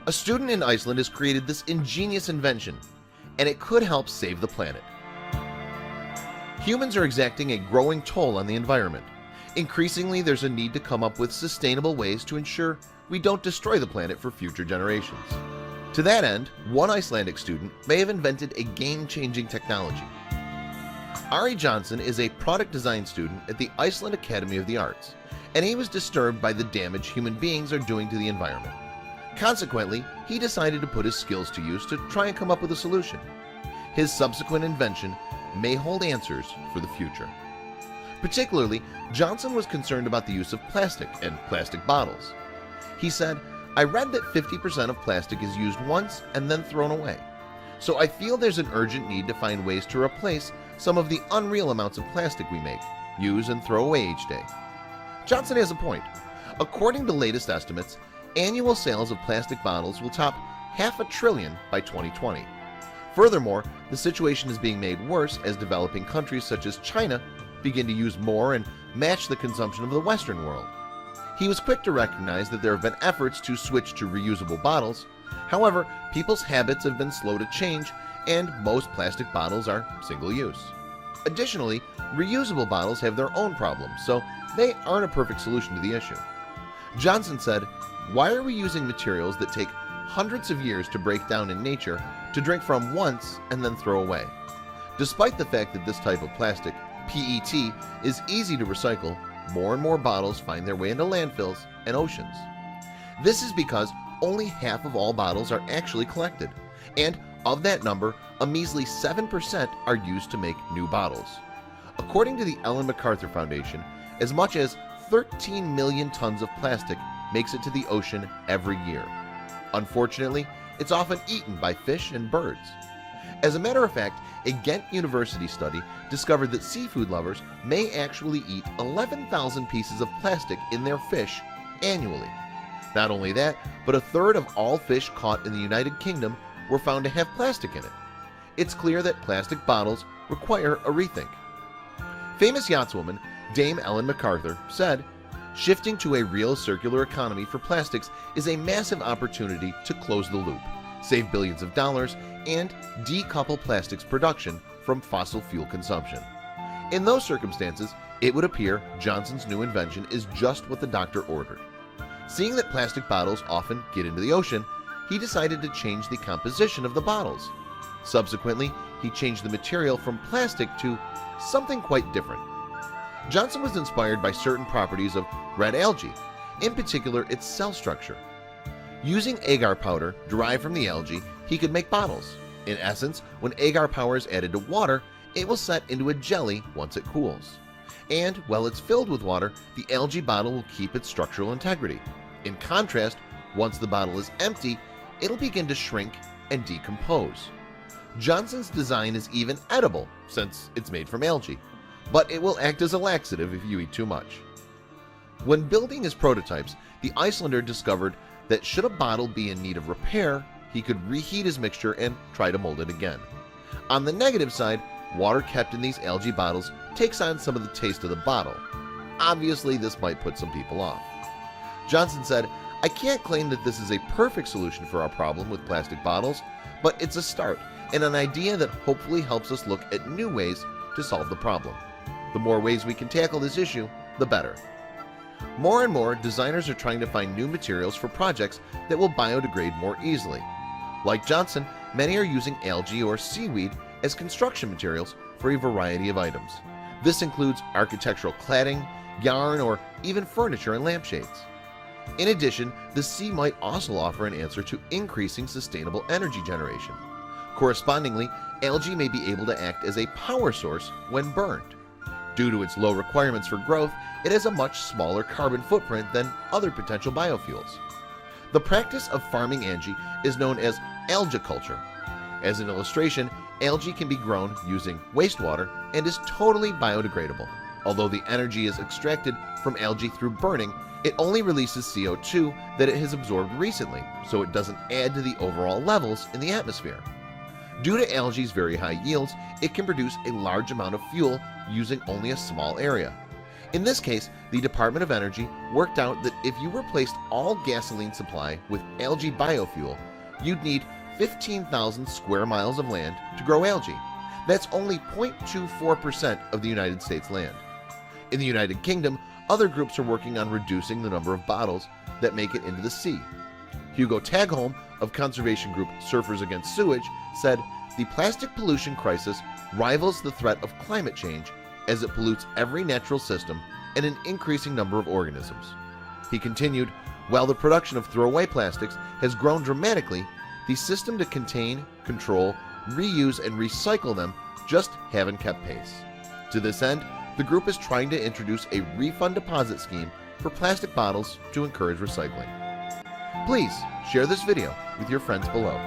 A student in Iceland has created this ingenious invention, and it could help save the planet. Humans are exacting a growing toll on the environment. Increasingly, there's a need to come up with sustainable ways to ensure we don't destroy the planet for future generations. To that end, one Icelandic student may have invented a game-changing technology. Ari Johnson is a product design student at the Iceland Academy of the Arts, and he was disturbed by the damage human beings are doing to the environment. Consequently, he decided to put his skills to use to try and come up with a solution. His subsequent invention may hold answers for the future. Particularly, Johnson was concerned about the use of plastic and plastic bottles. He said, "I read that 50% of plastic is used once and then thrown away. So I feel there's an urgent need to find ways to replace some of the unreal amounts of plastic we make, use, and throw away each day." Johnson has a point. According to latest estimates, annual sales of plastic bottles will top $500 billion by 2020. Furthermore, the situation is being made worse as developing countries such as China begin to use more and match the consumption of the Western world. He was quick to recognize that there have been efforts to switch to reusable bottles. However, people's habits have been slow to change, and most plastic bottles are single-use. Additionally, reusable bottles have their own problems, so they aren't a perfect solution to the issue. Johnson said, "Why are we using materials that take hundreds of years to break down in nature to drink from once and then throw away? Despite the fact that this type of plastic, PET, is easy to recycle, more and more bottles find their way into landfills and oceans. This is because only half of all bottles are actually collected, and of that number, a measly 7% are used to make new bottles. According to the Ellen MacArthur Foundation, as much as 13 million tons of plastic makes it to the ocean every year. Unfortunately, it's often eaten by fish and birds. As a matter of fact, a Ghent University study discovered that seafood lovers may actually eat 11,000 pieces of plastic in their fish annually. Not only that, but a third of all fish caught in the United Kingdom were found to have plastic in it. It's clear that plastic bottles require a rethink. Famous yachtswoman Dame Ellen MacArthur said, "Shifting to a real circular economy for plastics is a massive opportunity to close the loop, save billions of dollars, and decouple plastics production from fossil fuel consumption." In those circumstances, it would appear Johnson's new invention is just what the doctor ordered. Seeing that plastic bottles often get into the ocean, he decided to change the composition of the bottles. Subsequently, he changed the material from plastic to something quite different. Johnson was inspired by certain properties of red algae, in particular its cell structure. Using agar powder derived from the algae, he could make bottles. In essence, when agar powder is added to water, it will set into a jelly once it cools. And while it's filled with water, the algae bottle will keep its structural integrity. In contrast, once the bottle is empty, it'll begin to shrink and decompose. Johnson's design is even edible since it's made from algae, but it will act as a laxative if you eat too much. When building his prototypes, the Icelander discovered that should a bottle be in need of repair, he could reheat his mixture and try to mold it again. On the negative side, water kept in these algae bottles takes on some of the taste of the bottle. Obviously, this might put some people off. Johnson said, "I can't claim that this is a perfect solution for our problem with plastic bottles, but it's a start and an idea that hopefully helps us look at new ways to solve the problem. The more ways we can tackle this issue, the better." More and more, designers are trying to find new materials for projects that will biodegrade more easily. Like Johnson, many are using algae or seaweed as construction materials for a variety of items. This includes architectural cladding, yarn, or even furniture and lampshades. In addition, the sea might also offer an answer to increasing sustainable energy generation. Correspondingly, algae may be able to act as a power source when burned. Due to its low requirements for growth, it has a much smaller carbon footprint than other potential biofuels. The practice of farming algae is known as algaculture. As an illustration, algae can be grown using wastewater and is totally biodegradable. Although the energy is extracted from algae through burning, it only releases CO2 that it has absorbed recently, so it doesn't add to the overall levels in the atmosphere. Due to algae's very high yields, it can produce a large amount of fuel using only a small area. In this case, the Department of Energy worked out that if you replaced all gasoline supply with algae biofuel, you'd need 15,000 square miles of land to grow algae. That's only 0.24% of the United States land. In the United Kingdom, other groups are working on reducing the number of bottles that make it into the sea. Hugo Tagholm of conservation group Surfers Against Sewage said, "The plastic pollution crisis rivals the threat of climate change as it pollutes every natural system and an increasing number of organisms." He continued, "While the production of throwaway plastics has grown dramatically, the system to contain, control, reuse, and recycle them just haven't kept pace." To this end, the group is trying to introduce a refund deposit scheme for plastic bottles to encourage recycling. Please share this video with your friends below.